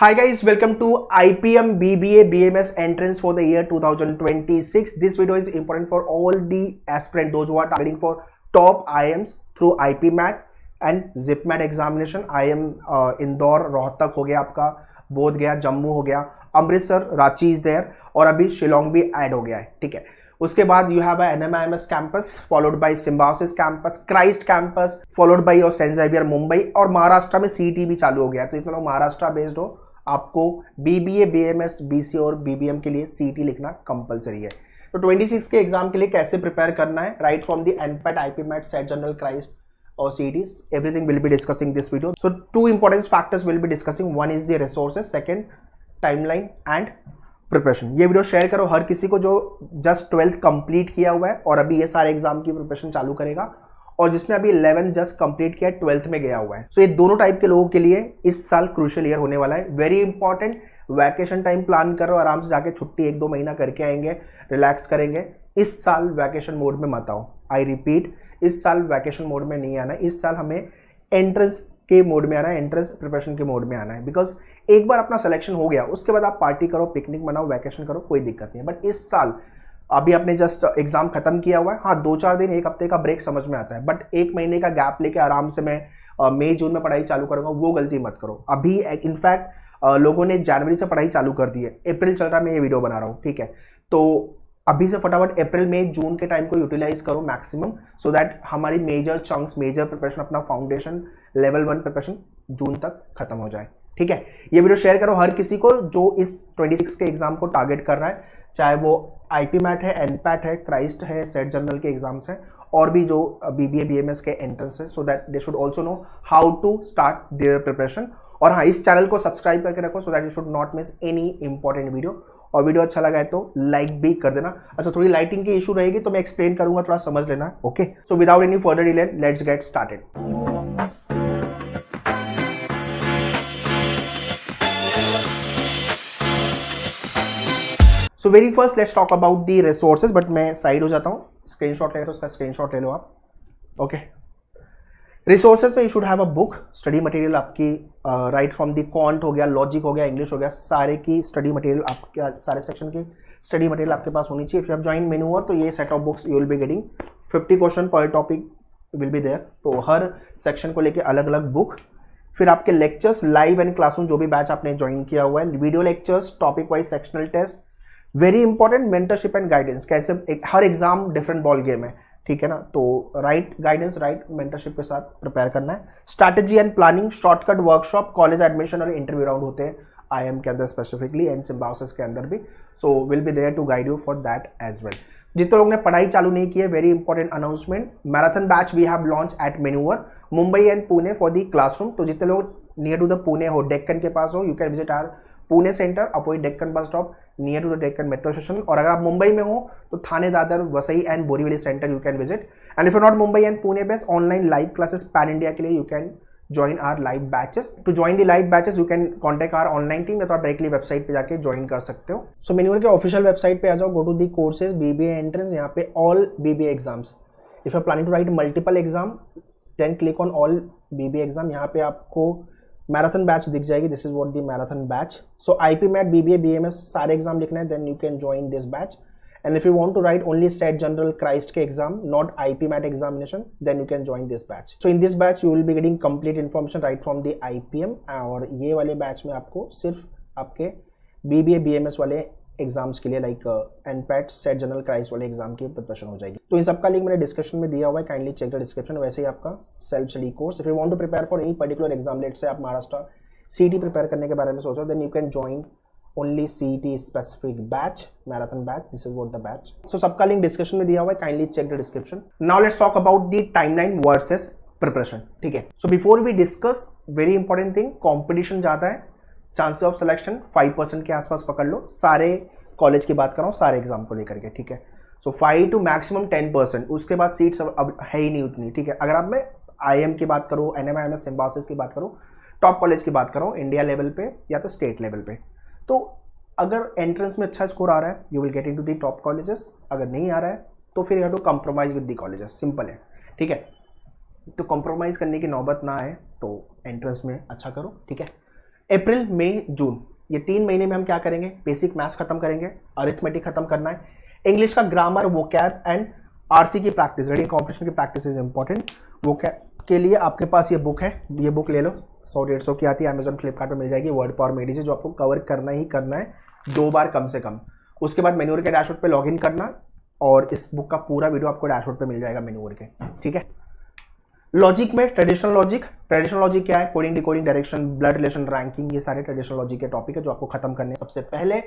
Hi guys, welcome to IPM BBA BMS entrance for the year 2026. This video is important for all the aspirant, those who are targeting for top IIMs through IPMAT and ZipMAT examination. IIM Indore, Rohtak हो गया आपका, बोध गया, जम्मू हो गया, Amritsar, Ranchi is there और अभी शिलोंग भी ऐड हो गया है. ठीक है, उसके बाद you have NMIMS campus followed by Symbiosis campus, Christ campus followed by your saint Xavier Mumbai और महाराष्ट्र में CET भी चालू हो गया. तो इतना महाराष्ट्र बेस्ड हो, आपको BBA BMS BC और BBM के लिए CET लिखना कंपलसरी है. तो 26 के एग्जाम के लिए कैसे प्रिपेयर करना है, right from the NPAT, IPMAT, set General, Christ or CETs, everything will be discussing this video. So two important factors will be discussing. One is the resources, second timeline and preparation. ये video share करो हर किसी को जो just 12th complete किया हुआ है और अभी ये सारे एग्जाम की प्रिपरेशन चालू करेगा, और जिसने अभी 11th जस्ट कंप्लीट किया है, 12th में गया हुआ है. सो ये दोनों टाइप के लोगों के लिए इस साल क्रूशियल ईयर होने वाला है. Very important. Vacation time plan करो, आराम से जाके छुट्टी 1-2 महीना करके आएंगे, रिलैक्स करेंगे. इस साल वैकेशन मोड में मत आओ. आई रिपीट, इस साल वैकेशन मोड में नहीं आना है. इस साल हमें एंट्रेंस के मोड में आना है, एंट्रेंस प्रिपरेशन के मोड में आना है. बिकॉज एक बार अपना सिलेक्शन हो गया, उसके बाद आप पार्टी करो, पिकनिक मनाओ, वैकेशन करो, कोई दिक्कत नहीं है. बट इस साल अभी आपने जस्ट एग्जाम खत्म किया हुआ है, हाँ 2-4 दिन, 1 हफ्ते का ब्रेक समझ में आता है, बट 1 महीने का गैप लेके आराम से मैं मई जून में पढ़ाई चालू करूंगा, वो गलती मत करो. अभी इनफैक्ट लोगों ने जनवरी से पढ़ाई चालू कर दी है, अप्रैल चल रहा है, मैं ये वीडियो बना रहा हूँ. ठीक है, तो अभी से फटाफट अप्रैल मई जून के टाइम को यूटिलाइज करो मैक्सिमम, सो दैट हमारी मेजर चंक्स, मेजर प्रिपरेशन, अपना फाउंडेशन लेवल 1 प्रिपरेशन जून तक खत्म हो जाए. ठीक है, ये वीडियो शेयर करो हर किसी को जो इस 26 के एग्जाम को टारगेट कर रहा है, चाहे वो IPMAT है, NPAT है, क्राइस्ट है, सेट जनरल के एग्जाम्स हैं, और भी जो BBA BMS के एंट्रेंस है, so that they should also know how to start their preparation. और हाँ, इस चैनल को सब्सक्राइब करके रखो so that you should not miss any important video. और वीडियो अच्छा लगा है तो लाइक भी कर देना. अच्छा, थोड़ी लाइटिंग की इशू रहेगी तो मैं एक्सप्लेन करूंगा, थोड़ा समझ लेना. Okay, so without any further delay let's get started. So very first let's talk about the resources. But मैं साइड हो जाता हूँ, स्क्रीनशॉट ले तो उसका स्क्रीनशॉट ले लो आप. ओके, रिसोर्सेज में you should have a book, study material आपकी राइट फ्रॉम दी क्वांट हो गया, लॉजिक हो गया, इंग्लिश हो गया, सारे की स्टडी मटेरियल आपके, सारे सेक्शन की स्टडी मटेरियल आपके पास होनी चाहिए. इफ यू हैव जॉइन मेन्यूअर तो ये set of books you will be getting 50 question पर टॉपिक विल बी देयर. तो हर सेक्शन को लेके अलग अलग बुक. फिर आपके लेक्चर्स लाइव एंड क्लासरूम, जो भी बैच आपने ज्वाइन किया हुआ है, video lectures, topic wise sectional test, very important mentorship and guidance. कैसे हर एग्जाम डिफरेंट बॉल गेम है, ठीक है ना, तो राइट गाइडेंस, राइट मेंटरशिप के साथ प्रिपेयर करना है. Strategy and planning, shortcut workshop, college admission और इंटरव्यू राउंड होते हैं IIM के अंदर स्पेसिफिकली, एंड सिम्बायोसिस के अंदर भी. So will be there to guide you for that as well. जितने लोगों ने पढ़ाई चालू नहीं की है, very important announcement, marathon batch we have launch at मेन्यूअर, Mumbai and Pune for the classroom. तो जितने लोग नियर टू द पुणे हो, डेक्कन के पास हो, you can visit our Pune centre, opposite Deccan bus stop, near to the Deccan metro station. और अगर आप मुंबई में हो तो Thane, Dadar, Vasai and Borivali centre you can visit. And if you not Mumbai and Pune based, online live classes pan India के लिए you can join our live batches. To join the live batches you can contact our online team, या तो आप directly website पे जाके join कर सकते हो. सो मेन्यूअर के ऑफिशियल वेबसाइट पे आ जाओ, go to the courses, BBA entrance, यहाँ पे all BBA exams. If you are planning to write multiple exam then click on all BBA exam. यहाँ पे आपको मैराथन बैच दिख जाएगी. This is what the marathon batch. So IPMAT, BBA BMS सारे exam लिखना है, then you can join this batch. And if you want to write only SET General, Christ के exam, not IPMAT examination, then you can join this batch. So in this batch you will be getting complete information right from the IPM. और ये वाले batch में आपको सिर्फ आपके BBA BMS वाले exams के लिए, like NPAT, set General, Christ वाले एग्जाम की प्रिपरेशन हो जाएगी. तो इन सबका लिंक मैंने डिस्क्रिप्शन में दिया हुआ है, काइंडली चेक द डिस्क्रिप्शन. वैसे ही आपका self study course, if you want to prepare for any particular exam, let's say आप महाराष्ट्र CET प्रिपेयर करने के बारे में सोचो, then you can join only CET specific batch, marathon batch. This is what the batch. So सबका link description में दिया हुआ है, kindly check the description. Now let's talk about the timeline versus preparation. ठीक है, so before we discuss, very important thing, competition ज्यादा है, chances of selection 5% के आसपास पकड़ लो. सारे कॉलेज की बात कर रहा हूँ, सारे एग्जाम को लेकर के. ठीक है, सो 5 to मैक्सिमम 10%. उसके बाद सीट्स अब है ही नहीं उतनी. ठीक है, अगर आप मैं IIM की बात करूँ, NMIMS सिम्बायोसिस की बात करूँ, टॉप कॉलेज की बात करूँ, इंडिया लेवल पे या तो स्टेट लेवल पे, तो अगर एंट्रेंस में अच्छा स्कोर आ रहा है you will get into the top colleges. अगर नहीं आ रहा है तो फिर you have to compromise with the colleges. Simple है. ठीक है, तो कंप्रोमाइज़ करने की नौबत ना आए तो एंट्रेंस में अच्छा करो. ठीक है, अप्रैल मई जून, ये 3 महीने में हम क्या करेंगे, बेसिक मैथ्स खत्म करेंगे, अरिथमेटिक खत्म करना है, इंग्लिश का ग्रामर, वोकैब एंड आरसी की प्रैक्टिस, रीडिंग कॉम्पिटिशन की प्रैक्टिस इज इंपॉर्टेंट। वोकैब के लिए आपके पास ये बुक है, ये बुक ले लो, 100-150 की आती है, अमेजोन फ्लिपकार्ट पे मिल जाएगी, वर्ड पावर मेडी से, जो आपको कवर करना ही करना है 2 बार कम से कम। उसके बाद मेन्यूअर के डैशबोर्ड पे लॉगिन करना, और इस बुक का पूरा वीडियो आपको डैशबोर्ड पे मिल जाएगा मेन्यूअर के, ठीक है। लॉजिक में ट्रेडिशनल लॉजिक क्या है, coding, decoding, direction, blood relation, ranking, ये सारे ट्रेडिशनल लॉजिक के टॉपिक है जो आपको खत्म करने हैं। सबसे पहले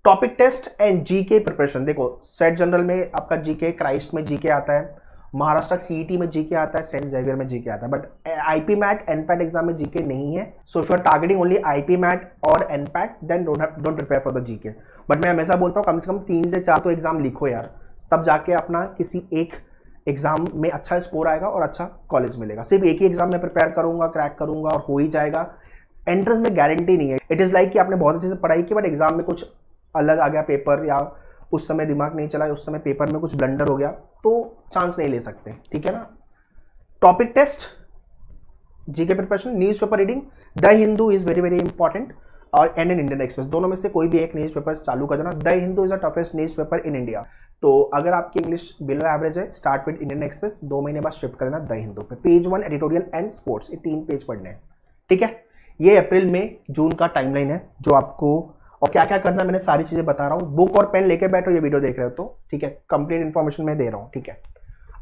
topic test and GK preparation. देखो सेट जनरल में आपका जीके, क्राइस्ट में जीके आता है, महाराष्ट्र सीईटी में जीके आता है, सेंट जेवियर में जीके आता है, but IPMAT NPAT exam में जीके नहीं है। So if you are targeting only IPMAT और NPAT then don't prepare for the GK. But मैं हमेशा बोलता हूँ कम से कम 3 से 4 तो एग्जाम लिखो यार, तब जाके अपना किसी एक एग्जाम में अच्छा स्कोर आएगा और अच्छा कॉलेज मिलेगा। सिर्फ एक ही एग्जाम में प्रिपेयर करूंगा, क्रैक करूंगा और हो ही जाएगा, एंट्रेंस में गारंटी नहीं है। इट इज़ लाइक कि आपने बहुत अच्छे से पढ़ाई की बट एग्जाम में कुछ अलग आ गया पेपर, या उस समय दिमाग नहीं चला, उस समय पेपर में कुछ ब्लंडर हो गया, तो चांस नहीं ले सकते, ठीक है ना। Topic test, GK preparation, newspaper reading, the Hindu is very very important, और एंड इन इंडियन एक्सप्रेस, दोनों में से कोई भी एक न्यूज पेपर चालू कर देना। The Hindu is the toughest news paper in India. तो अगर आपकी इंग्लिश बिलो एवरेज है, स्टार्ट विद इंडियन एक्सप्रेस, 2 महीने बाद शिफ्ट कर देना द हिंदू पे। पेज 1 एडिटोरियल एंड स्पोर्ट्स, ये 3 पेज पढ़ने हैं, ठीक है। ये अप्रैल में जून का टाइमलाइन है जो आपको, और क्या क्या करना है मैंने सारी चीजें बता रहा हूँ। बुक और पेन लेके बैठो, ये वीडियो देख रहे हो तो, ठीक है, कंप्लीट इन्फॉर्मेशन मैं दे रहा हूँ, ठीक है।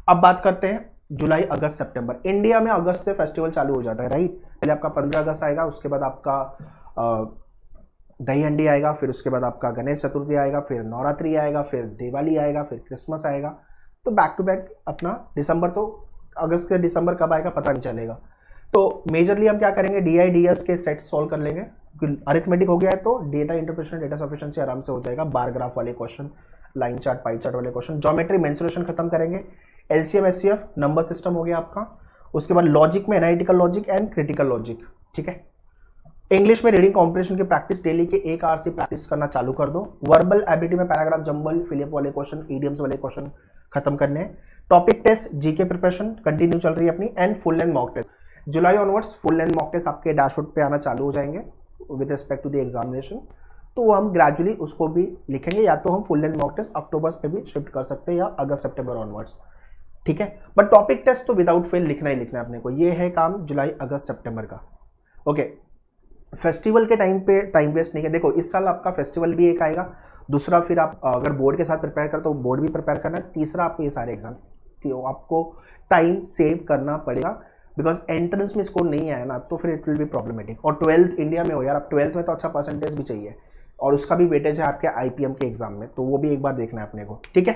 अब बात करते हैं जुलाई, अगस्त, सितंबर। इंडिया में अगस्त से फेस्टिवल चालू हो जाता है, राइट। पहले आपका 15 अगस्त आएगा, उसके बाद आपका दही हंडी आएगा, फिर उसके बाद आपका गणेश चतुर्थी आएगा, फिर नवरात्रि आएगा, फिर दिवाली आएगा, फिर क्रिसमस आएगा। तो बैक टू बैक अपना दिसंबर, तो अगस्त से दिसंबर कब आएगा पता नहीं चलेगा। तो मेजरली हम क्या करेंगे, DIDS के सेट सॉल्व कर लेंगे। अरिथमेटिक हो गया है तो डेटा इंटरप्रिटेशन, डेटा सफिशिएंसी आराम से हो जाएगा। बार ग्राफ वाले question, line chart, pie chart वाले क्वेश्चन, ज्योमेट्री, मेंसुरेशन खत्म करेंगे। LCM SCF नंबर सिस्टम हो गया आपका। उसके बाद लॉजिक में analytical logic and critical logic, ठीक है। इंग्लिश में रीडिंग कॉम्प्रिहेंशन की प्रैक्टिस डेली के 1 आवर से प्रैक्टिस करना चालू कर दो। वर्बल एबिलिटी में पैराग्राफ, जंबल, फिलिप वाले क्वेश्चन, ईडियम्स वाले क्वेश्चन खत्म करने हैं। Topic test, GK preparation continue चल रही है अपनी, and full length mock test. July onwards full length mock test आपके डैशबोर्ड पे आना चालू हो जाएंगे with respect to the examination. तो हम ग्रेजुअली उसको भी लिखेंगे, या तो हम फुल लेंथ मॉक टेस्ट अक्टूबर पे भी शिफ्ट कर सकते हैं, या अगस्त सितंबर ऑनवर्ड्स, ठीक है। बट टॉपिक टेस्ट तो विदाउट फेल लिखना ही लिखना है अपने को। ये है काम जुलाई, अगस्त, सितंबर का, ओके। फेस्टिवल के टाइम पे टाइम वेस्ट नहीं है। देखो इस साल आपका फेस्टिवल भी एक आएगा, दूसरा फिर आप अगर बोर्ड के साथ प्रिपेयर करते हो तो बोर्ड भी प्रिपेयर करना है, तीसरा आपको ये सारे एग्जाम, तो आपको टाइम सेव करना पड़ेगा, बिकॉज एंट्रेंस में स्कोर नहीं आया ना तो फिर इट विल बी प्रॉब्लमेटिक। और 12th इंडिया में हो यार, अब 12th में तो अच्छा परसेंटेज भी चाहिए, और उसका भी वेटेज है आपके IPM के एग्जाम में, तो वो भी एक बार देखना है अपने को, ठीक है।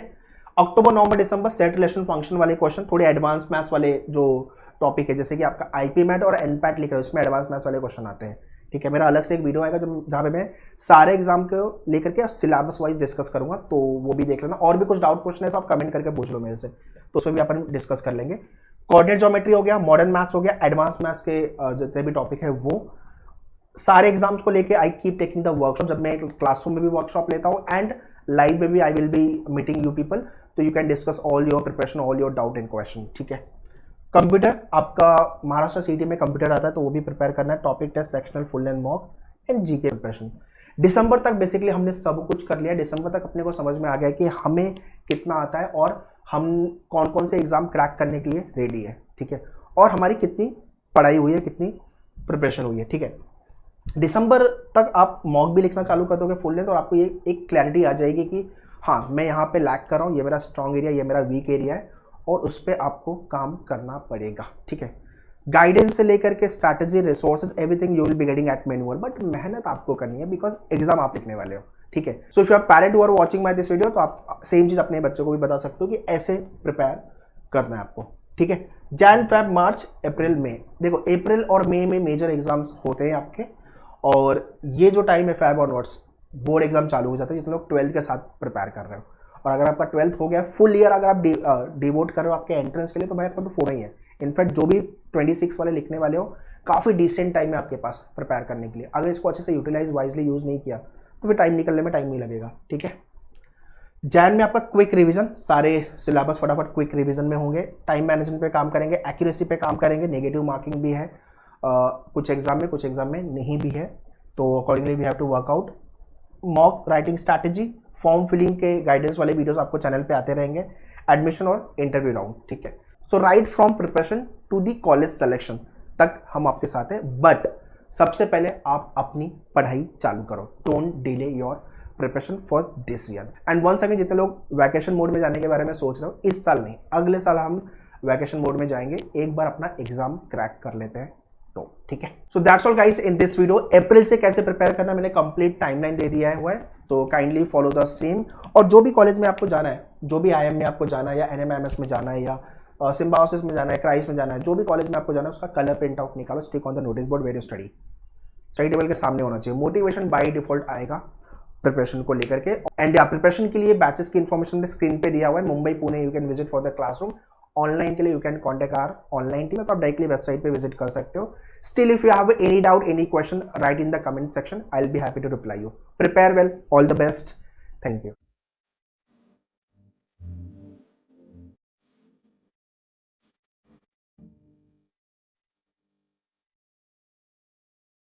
अक्टूबर, नवंबर, दिसंबर सेट रिलेशन फंक्शन वाले क्वेश्चन, थोड़े एडवांस मैथ्स वाले जो टॉपिक है, जैसे कि आपका IP मैट और NPAT लिख रहे हो, उसमें एडवांस मैथ्स वाले क्वेश्चन आते हैं, ठीक है। मेरा अलग से एक वीडियो आएगा जहाँ पे मैं सारे एग्जाम को लेकर के सिलेबस वाइज डिस्कस करूंगा, तो वो भी देख लेना। और भी कुछ डाउट पूछना है तो आप कमेंट करके पूछ लो मेरे से, तो उसमें भी अपन डिस्कस कर लेंगे। कोऑर्डिनेट ज्योमेट्री हो गया, मॉडर्न मैथ्स हो गया, एडवांस मैथ्स के जितने भी टॉपिक है वो सारे एग्जाम्स को लेके I keep taking the workshop. जब मैं क्लासरूम में भी वर्कशॉप लेता हूँ एंड लाइव में भी I will be meeting you people, तो you can discuss all your preparation, all your doubt and question, ठीक है। कंप्यूटर, आपका महाराष्ट्र सिटी में कंप्यूटर आता है तो वो भी प्रिपेयर करना है। Topic test, sectional, full length mock and GK preparation. दिसंबर तक बेसिकली हमने सब कुछ कर लिया। दिसंबर तक अपने को समझ में आ गया कि हमें कितना आता है और हम कौन कौन से एग्जाम क्रैक करने के लिए रेडी है, ठीक है, और हमारी कितनी पढ़ाई हुई है, कितनी प्रिपरेशन हुई है, ठीक है। दिसंबर तक आप मॉक भी लिखना चालू कर दोगे फुल लेंथ, और आपको ये एक क्लैरिटी आ जाएगी कि हाँ मैं यहाँ पे लैक कर रहा हूँ, ये मेरा स्ट्रॉन्ग एरिया, ये मेरा वीक एरिया है, और उस पर आपको काम करना पड़ेगा, ठीक है। गाइडेंस से लेकर के strategy, resources, everything you will be getting eight manual, but मेहनत आपको करनी है बिकॉज एग्जाम आप लिखने वाले हो, ठीक है। So if you are parent who are watching my this video, तो आप सेम चीज अपने बच्चों को भी बता सकते हो कि ऐसे प्रिपेयर करना है आपको, ठीक है। जैन, फेब, मार्च, अप्रैल, मई, देखो अप्रैल और मई में मेजर एग्जाम्स होते हैं आपके, और ये जो टाइम है फेब ऑनवर्ड्स बोर्ड एग्जाम चालू हो जाता है, जितने लोग 12th के साथ प्रिपेयर कर रहे हो। और अगर आपका 12th हो गया फुल ईयर, अगर आप डिवोट कर रहे हो आपके एंट्रेंस के लिए, तो भाई आपका तो फोड़ा ही है। इनफैक्ट जो भी 26 वाले लिखने वाले हो, काफ़ी डिसेंट टाइम है आपके पास प्रिपेयर करने के लिए। अगर इसको अच्छे से यूटिलाइज वाइजली यूज़ नहीं किया तो फिर टाइम निकलने में टाइम नहीं लगेगा, ठीक है। जैन में आपका क्विक रिवीजन, सारे सिलेबस फटाफट क्विक रिवीजन में होंगे। टाइम मैनेजमेंट पे काम करेंगे, एक्यूरेसी पे काम करेंगे, नेगेटिव मार्किंग भी है, कुछ एग्जाम में नहीं भी है, तो accordingly we have to work out. Mock writing strategy, form filling के गाइडेंस वाले वीडियोस आपको चैनल पे आते रहेंगे, एडमिशन और इंटरव्यू राउंड, ठीक है। So right from preparation to the college selection तक हम आपके साथ हैं, बट सबसे पहले आप अपनी पढ़ाई चालू करो। Don't delay your preparation for this year. And once again, जितने लोग वैकेशन मोड में जाने के बारे में सोच रहे हो, इस साल नहीं, अगले साल हम वैकेशन मोड में जाएंगे, एक बार अपना एग्जाम क्रैक कर लेते हैं तो, ठीक है। So that's all guys in this video. अप्रैल से कैसे प्रिपेयर करना मैंने कंप्लीट टाइमलाइन दे दिया हुआ है, तो काइंडली फॉलो द सेम। और जो भी कॉलेज में आपको जाना है, जो भी IIM में आपको जाना है, या NMIMS में जाना है, या सिम्बायोसिस में जाना है, क्राइस्ट में जाना है, जो भी कॉलेज में आपको जाना है, उसका कलर प्रिंट आउट निकालो, stick on the notice board where you study table के सामने होना चाहिए। मोटिवेशन बाय डिफॉल्ट आएगा प्रिपरेशन को लेकर के। एंड या प्रिपरेशन के लिए बैचेस की इंफॉर्मेशन स्क्रीन पे दिया हुआ है, Mumbai Pune you can visit for the classroom. Online के लिए you can contact our online team, तो आप डायरेक्टली वेबसाइट पे विजिट कर सकते हो। Still if you have any doubt, any question, write in the comment section, I will be happy to reply you. Prepare well, all the best, thank you.